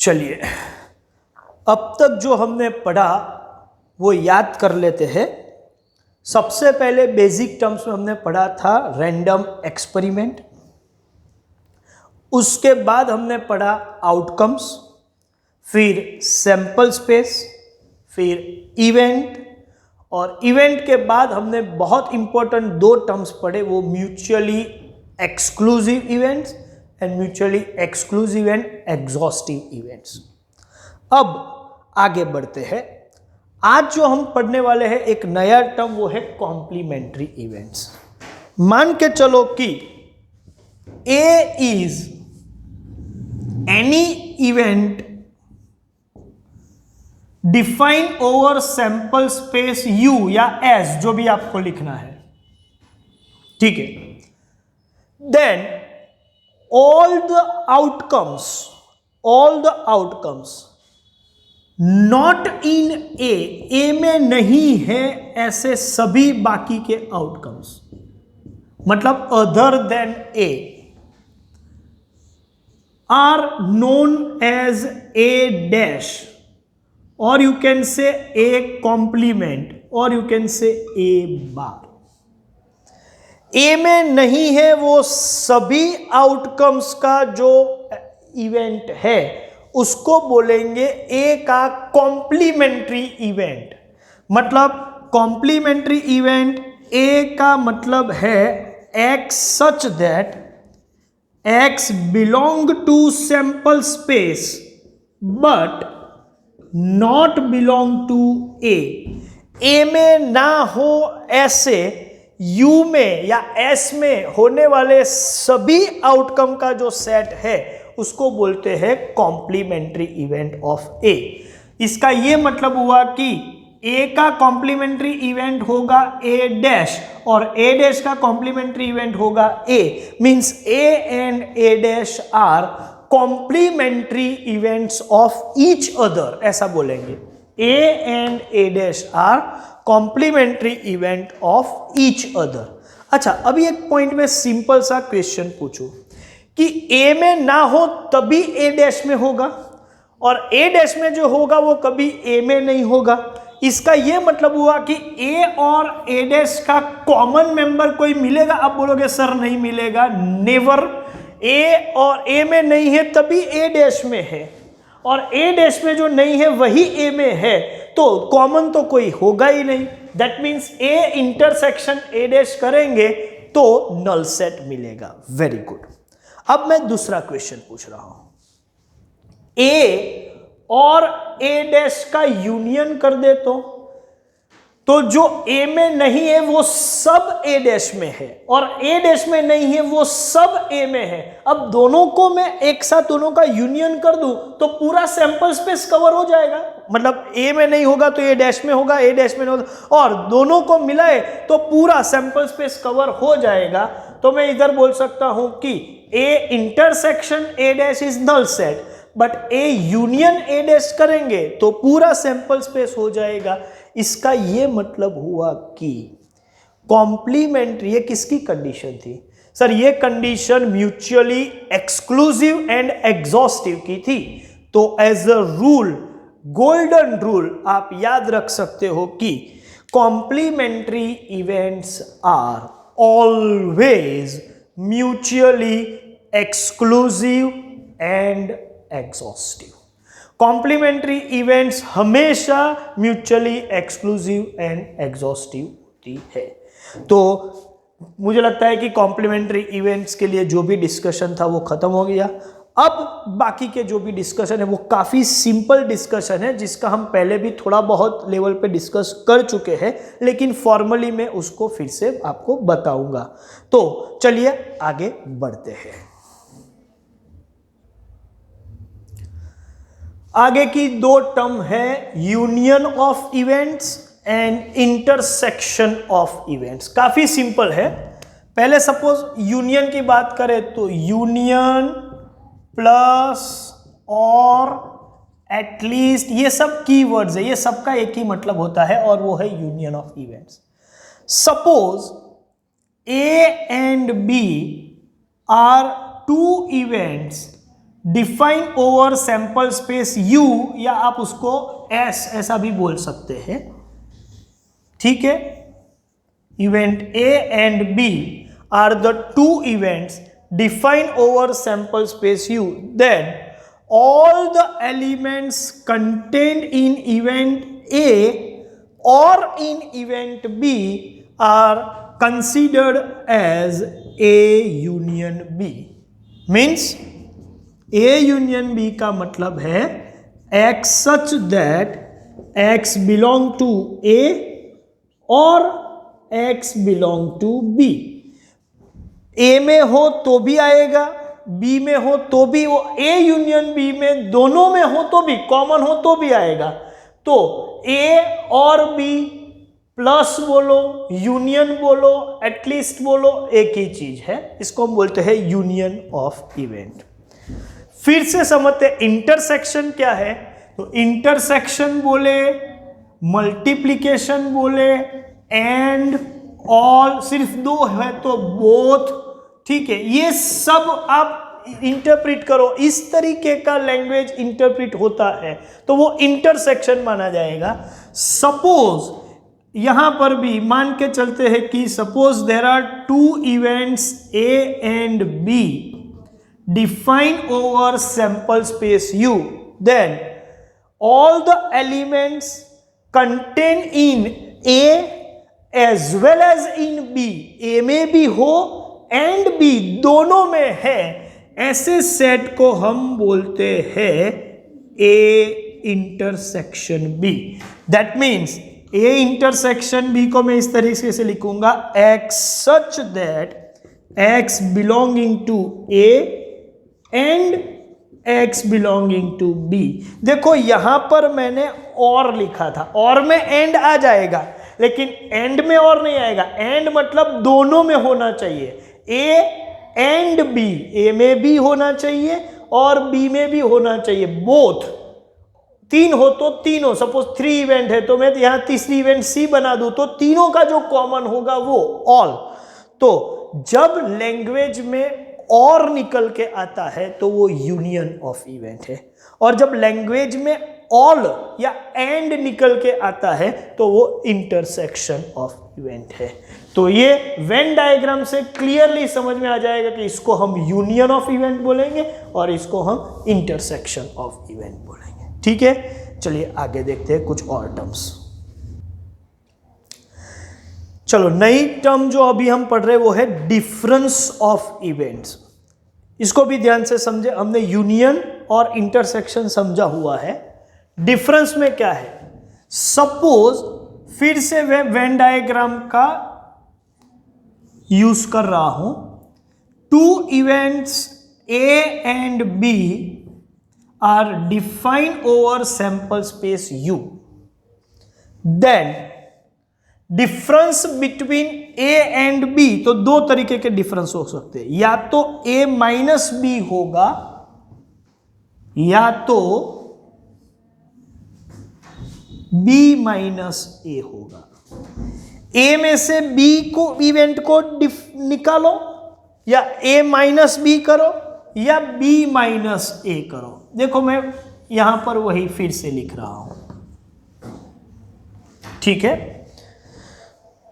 चलिए, अब तक जो हमने पढ़ा वो याद कर लेते हैं। सबसे पहले बेसिक टर्म्स में हमने पढ़ा था रैंडम एक्सपेरिमेंट, उसके बाद हमने पढ़ा आउटकम्स, फिर सैंपल स्पेस, फिर इवेंट, और इवेंट के बाद हमने बहुत इंपॉर्टेंट दो टर्म्स पढ़े, वो mutually exclusive events and mutually exclusive and exhaustive events. अब आगे बढ़ते हैं। आज जो हम पढ़ने वाले हैं एक नया टर्म, वो है कॉम्प्लीमेंट्री इवेंट्स। मान के चलो कि A is any event define over sample space U या एस, जो भी आपको लिखना है, ठीक है। Then all the outcomes not in A में नहीं है ऐसे सभी बाकी के आउटकम्स, मतलब other than A, are known as A dash, और you can say A complement, और यू कैन से ए बार। ए में नहीं है वो सभी आउटकम्स का जो इवेंट है, उसको बोलेंगे ए का कॉम्प्लीमेंट्री इवेंट। मतलब कॉम्प्लीमेंट्री इवेंट ए का मतलब है X such that X belong to sample space but not belong to A में ना हो ऐसे यू में या एस में होने वाले सभी आउटकम का जो सेट है उसको बोलते हैं कॉम्प्लीमेंट्री इवेंट ऑफ ए। इसका ये मतलब हुआ कि ए का कॉम्प्लीमेंट्री इवेंट होगा ए डैश, और ए डैश का कॉम्प्लीमेंट्री इवेंट होगा A, means A and A dash are complementary events of each other, ऐसा बोलेंगे। A and A dash are complementary event of each other. अच्छा, अभी एक पॉइंट में सिंपल सा क्वेश्चन पूछूं कि ए में ना हो तभी ए डैश में होगा, और ए डैश में जो होगा वो कभी ए में नहीं होगा। इसका ये मतलब हुआ कि ए और ए डैश का कॉमन मेंबर कोई मिलेगा? आप बोलोगे सर नहीं मिलेगा, नेवर। ए और ए में नहीं है तभी ए डैश में है, और ए डैश में जो नहीं है वही ए में है, तो कॉमन तो कोई होगा ही नहीं। That means A intersection A dash करेंगे तो नल सेट मिलेगा। Very good. अब मैं दूसरा क्वेश्चन पूछ रहा हूं। ए और ए डैश का यूनियन कर दे तो जो ए में नहीं है वो सब ए डैश में है, और ए डैश में नहीं है वो सब ए में है। अब दोनों को मैं एक साथ दोनों का यूनियन कर दूं तो पूरा सैंपल स्पेस कवर हो जाएगा। मतलब ए में नहीं होगा तो ए डैश में होगा, ए डैश में नहीं होगा, और दोनों को मिलाए तो पूरा सैंपल स्पेस कवर हो जाएगा। तो मैं इधर बोल सकता हूं कि A intersection A dash is null set, but A union A dash करेंगे तो पूरा सैंपल स्पेस हो जाएगा। इसका ये मतलब हुआ कि कॉम्प्लीमेंट्री, ये किसकी कंडीशन थी सर? ये condition mutually exclusive and exhaustive की थी। तो as a rule, golden rule आप याद रख सकते हो कि complementary events are always mutually exclusive and exhaustive. Complementary events हमेशा म्यूचुअली एक्सक्लूसिव एंड एग्जॉस्टिव होती है। तो मुझे लगता है कि कॉम्प्लीमेंट्री इवेंट्स के लिए जो भी डिस्कशन था वो खत्म हो गया। अब बाकी के जो भी डिस्कशन है वो काफ़ी सिंपल डिस्कशन है, जिसका हम पहले भी थोड़ा बहुत लेवल पे डिस्कस कर चुके हैं, लेकिन फॉर्मली मैं उसको फिर से आपको बताऊंगा। तो चलिए आगे बढ़ते हैं। आगे की दो टर्म है union of events and intersection of events. काफी सिंपल है। पहले सपोज यूनियन की बात करें तो यूनियन प्लस और एटलीस्ट, ये सब कीवर्ड्स है, ये सबका एक ही मतलब होता है और वो है union of events. Suppose A and B are two events define over sample space U, या आप उसको S ऐसा भी बोल सकते हैं, ठीक है। Event A and B are the two events define over sample space U, then all the elements contained in event A or in event B are considered as A union B. Means A union B का मतलब है X such that X belong to A और X belong to B. A में हो तो भी आएगा, B में हो तो भी, वो A यूनियन B में दोनों में हो तो भी, कॉमन हो तो भी आएगा। तो A और B प्लस बोलो, यूनियन बोलो, एटलीस्ट बोलो, एक ही चीज है। इसको हम बोलते हैं यूनियन ऑफ इवेंट। फिर से समझते इंटरसेक्शन क्या है। तो इंटरसेक्शन बोले, मल्टीप्लीकेशन बोले, एंड, ऑल, सिर्फ दो है तो बोथ, ठीक है। ये सब आप इंटरप्रिट करो, इस तरीके का लैंग्वेज इंटरप्रिट होता है तो वो इंटरसेक्शन माना जाएगा। सपोज यहां पर भी मान के चलते हैं कि suppose there are two events A and B define over sample space U, then all the elements contain in A as well as in B, A में भी हो एंड B दोनों में है, ऐसे सेट को हम बोलते हैं A intersection B। That means A intersection B को मैं इस तरीके से लिखूंगा, X such that X belonging to A and X belonging to B। देखो यहां पर मैंने और लिखा था, और में एंड आ जाएगा, लेकिन एंड में और नहीं आएगा। एंड मतलब दोनों में होना चाहिए, A एंड B, A में भी होना चाहिए और B में भी होना चाहिए, बोथ। तीन हो तो तीनों, सपोज 3 इवेंट है तो मैं यहां तीसरी इवेंट C बना दूं तो तीनों का जो कॉमन होगा वो ऑल। तो जब लैंग्वेज में और निकल के आता है तो वो यूनियन ऑफ इवेंट है, और जब लैंग्वेज में ऑल या एंड निकल के आता है तो वो इंटरसेक्शन ऑफ इवेंट है। तो ये वेन डायग्राम से क्लियरली समझ में आ जाएगा कि इसको हम यूनियन ऑफ इवेंट बोलेंगे और इसको हम इंटरसेक्शन ऑफ इवेंट बोलेंगे, ठीक है। चलिए आगे देखते हैं कुछ और टर्म्स। चलो नई टर्म जो अभी हम पढ़ रहे हैं वो है डिफरेंस ऑफ इवेंट्स। इसको भी ध्यान से समझे, हमने यूनियन और इंटरसेक्शन समझा हुआ है। डिफरेंस में क्या है, सपोज फिर से वेन डायग्राम का यूज कर रहा हूं। Two events A and B are defined over sample space U, then difference between A and B, तो दो तरीके के डिफरेंस हो सकते हैं, या तो A माइनस B होगा या तो B माइनस A होगा। A में से B को इवेंट को निकालो, या A माइनस B करो या B माइनस A करो। देखो मैं यहां पर वही फिर से लिख रहा हूं, ठीक है।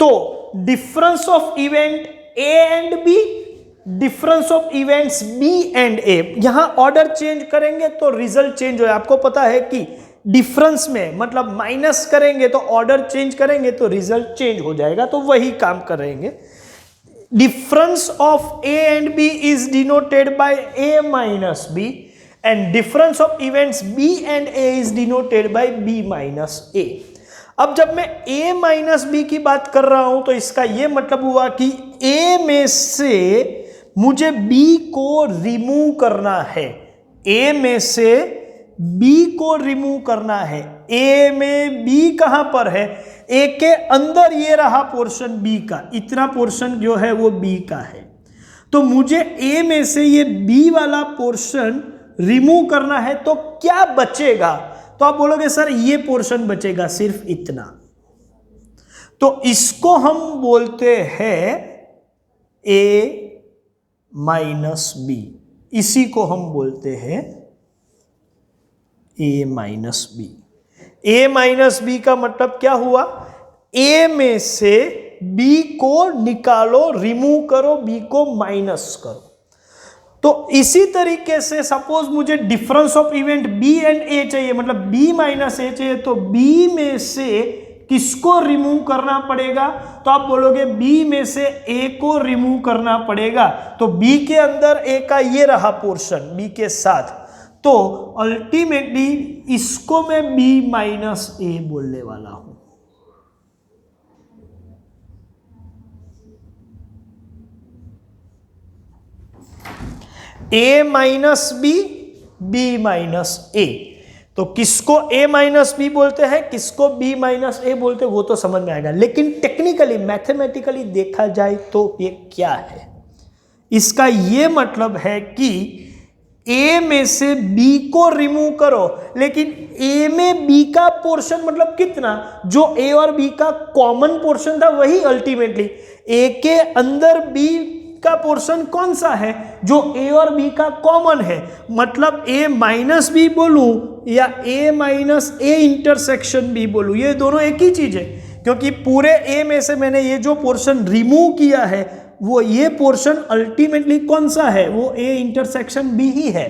तो difference of event A and B, difference of events B and A, यहां ऑर्डर चेंज करेंगे तो रिजल्ट चेंज हो। आपको पता है कि डिफरेंस में मतलब माइनस करेंगे तो ऑर्डर चेंज करेंगे तो रिजल्ट चेंज हो जाएगा, तो वही काम करेंगे। Difference of A and B is denoted by A minus B and difference of events B and A is denoted by B minus A। अब जब मैं A माइनस B की बात कर रहा हूं तो इसका यह मतलब हुआ कि A में से मुझे B को रिमूव करना है, A में से B को रिमूव करना है। A में B कहां पर है, A के अंदर ये रहा पोर्शन B का, इतना पोर्शन जो है वो B का है। तो मुझे A में से ये B वाला पोर्शन रिमूव करना है, तो क्या बचेगा? तो आप बोलोगे सर ये पोर्शन बचेगा, सिर्फ इतना। तो इसको हम बोलते हैं A माइनस B। इसी को हम बोलते हैं a minus B. a minus B का मतलब क्या हुआ, a में से b को निकालो, रिमूव करो, b को माइनस करो। तो इसी तरीके से सपोज मुझे difference of event b and a चाहिए, मतलब b माइनस a चाहिए, तो b में से किसको रिमूव करना पड़ेगा, तो आप बोलोगे b में से a को रिमूव करना पड़ेगा। तो b के अंदर a का ये रहा पोर्शन b के साथ, तो अल्टीमेटली इसको मैं b माइनस a बोलने वाला हूं। a minus b minus a, तो किसको a माइनस बी बोलते हैं, किसको b माइनस a बोलते हैं, वो तो समझ में आएगा। लेकिन टेक्निकली मैथमेटिकली देखा जाए तो ये क्या है, इसका ये मतलब है कि a में से b को रिमूव करो, लेकिन a में b का पोर्शन मतलब कितना, जो a और b का कॉमन पोर्शन था वही अल्टीमेटली a के अंदर b का पोर्शन कौन सा है, जो a और b का कॉमन है। मतलब a माइनस बी बोलूं या a minus a intersection b बोलूं, ये दोनों एक ही चीज है, क्योंकि पूरे a में से मैंने ये जो पोर्शन रिमूव किया है वो ये पोर्शन अल्टीमेटली कौन सा है, वो a इंटरसेक्शन b ही है।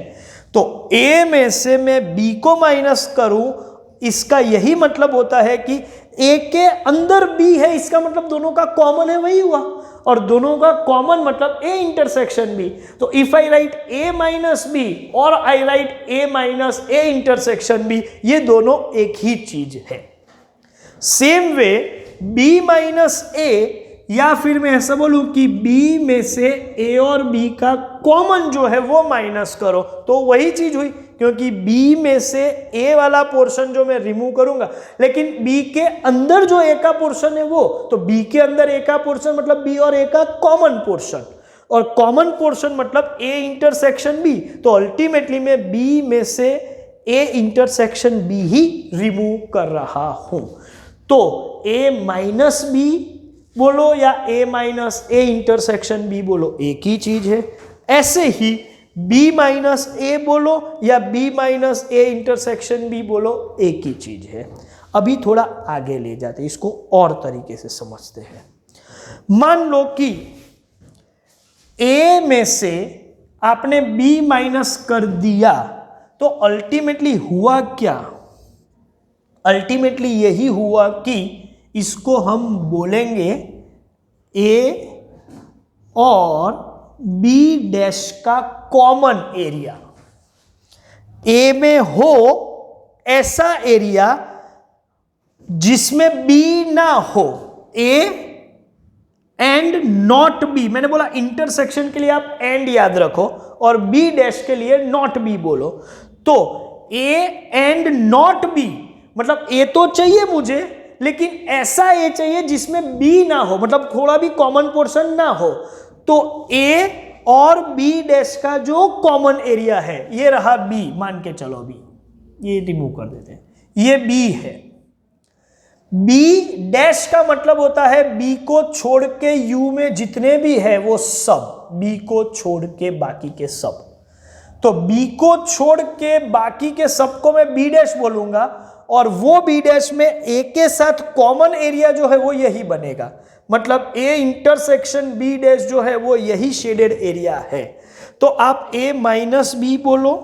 तो a में से मैं b को माइनस करूं, इसका यही मतलब होता है कि a के अंदर b है, इसका मतलब दोनों का कॉमन है वही हुआ, और दोनों का कॉमन मतलब a इंटरसेक्शन b। तो if I write a minus B और I write a minus a intersection b, ये दोनों एक ही चीज है। Same way b minus a, या फिर मैं ऐसा बोलूं कि b में से a और b का कॉमन जो है वो माइनस करो, तो वही चीज हुई, क्योंकि b में से a वाला पोर्शन जो मैं रिमूव करूंगा, लेकिन b के अंदर जो a का पोर्शन है वो, तो b के अंदर a का पोर्शन मतलब b और a का कॉमन पोर्शन, और कॉमन पोर्शन मतलब a इंटरसेक्शन b, तो अल्टीमेटली मैं b में से a intersection b he remove कर रहा हूं। तो a माइनस b बोलो या a minus a intersection b बोलो, एक ही चीज है। ऐसे ही b माइनस a बोलो या b minus a intersection b बोलो, एक ही चीज है। अभी थोड़ा आगे ले जाते हैं, इसको और तरीके से समझते हैं। मान लो कि a में से आपने b माइनस कर दिया, तो अल्टीमेटली हुआ क्या, अल्टीमेटली यही हुआ कि इसको हम बोलेंगे a और b डैश का कॉमन एरिया। a में हो ऐसा एरिया जिसमें b ना हो, a एंड नॉट b, मैंने बोला इंटरसेक्शन के लिए आप एंड याद रखो और b डैश के लिए नॉट b बोलो। तो a एंड नॉट b मतलब a तो चाहिए मुझे, लेकिन ऐसा a चाहिए जिसमें b ना हो, मतलब थोड़ा भी कॉमन पोर्शन ना हो। तो a और b डैश का जो कॉमन एरिया है, ये रहा b, मान के चलो b, ये रिमूव कर देते हैं, ये b है। b डैश का मतलब होता है b को छोड़ के u में जितने भी है वो सब, b को छोड़ के बाकी के सब। तो b को छोड़ के बाकी के सब को मैं b डैश बोलूंगा, और वो b डैश में a के साथ कॉमन एरिया जो है वो यही बनेगा, मतलब a इंटरसेक्शन b डैश जो है वो यही शेडेड एरिया है। तो आप a माइनस बी बोलो,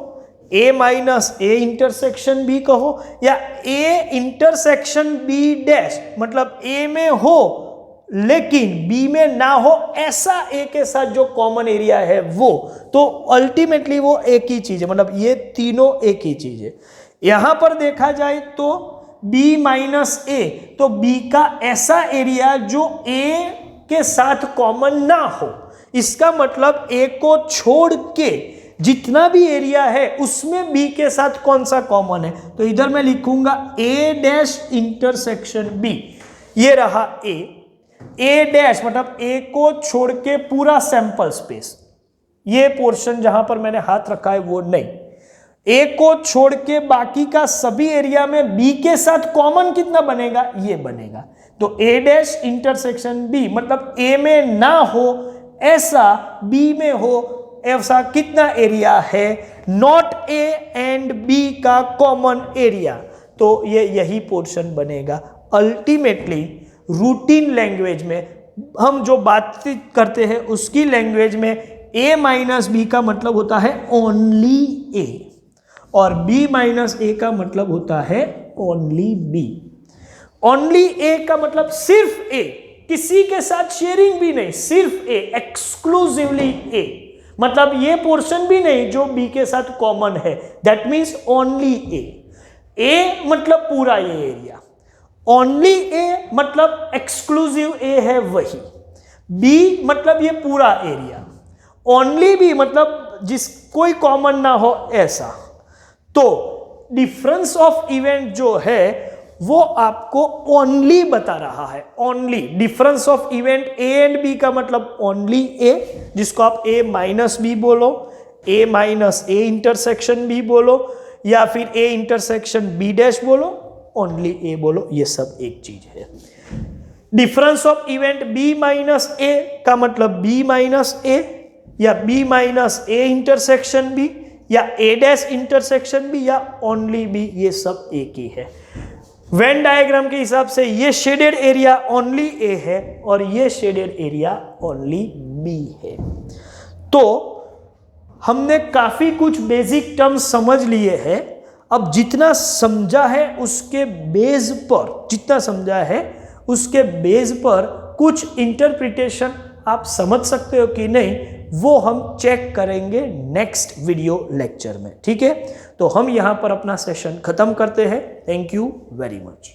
a minus a intersection b कहो, या a इंटरसेक्शन b डैश मतलब a में हो लेकिन b में ना हो ऐसा a के साथ जो कॉमन एरिया है वो, तो अल्टीमेटली वो एक ही चीज है, मतलब ये तीनों एक ही चीज है। यहां पर देखा जाए तो b माइनस a, तो b का ऐसा एरिया जो a के साथ कॉमन ना हो, इसका मतलब a को छोड़ के जितना भी एरिया है उसमें b के साथ कौन सा कॉमन है, तो इधर मैं लिखूंगा a डैश इंटरसेक्शन b, ये रहा a डैश मतलब a को छोड़ के पूरा सैंपल स्पेस, ये पोर्शन जहां पर मैंने हाथ रखा है वो नहीं, a को छोड़ के बाकी का सभी एरिया में b के साथ कॉमन कितना बनेगा, ये बनेगा। तो a डैश इंटरसेक्शन b मतलब a में ना हो ऐसा b में हो ऐसा कितना एरिया है नॉट ए एंड बी का कॉमन एरिया, तो ये यही पोर्शन बनेगा। अल्टीमेटली रूटीन लैंग्वेज में हम जो बातचीत करते हैं उसकी लैंग्वेज में a माइनस बी का मतलब होता है ओनली a और b माइनस a का मतलब होता है ओनली b। ओनली a का मतलब सिर्फ a, किसी के साथ शेयरिंग भी नहीं, सिर्फ a, एक्सक्लूसिवली a, मतलब ये पोर्शन भी नहीं जो b के साथ कॉमन है, दैट मीन्स ओनली a मतलब पूरा ये एरिया, ओनली a मतलब एक्सक्लूसिव a है वही, b मतलब ये पूरा एरिया, ओनली b मतलब जिस कोई कॉमन ना हो ऐसा। तो डिफरेंस ऑफ इवेंट जो है वो आपको ओनली बता रहा है, only difference of event a and b का मतलब ओनली a, जिसको आप a माइनस b बोलो, a minus a intersection b बोलो, या फिर a इंटरसेक्शन b डैश बोलो, ओनली a बोलो, ये सब एक चीज है। Difference of event b minus a का मतलब b माइनस a या b minus a intersection b या a डैश इंटरसेक्शन b या ओनली b, ये सब एक ही है। वेन डायग्राम के हिसाब से ये शेडेड एरिया ओनली a है और ये शेडेड एरिया ओनली b है। तो हमने काफी कुछ बेसिक टर्म्स समझ लिए हैं। अब जितना समझा है उसके बेस पर, जितना समझा है उसके बेस पर कुछ इंटरप्रिटेशन आप समझ सकते हो कि नहीं, वो हम चेक करेंगे नेक्स्ट वीडियो लेक्चर में, ठीक है। तो हम यहाँ पर अपना सेशन खत्म करते हैं। Thank you very much.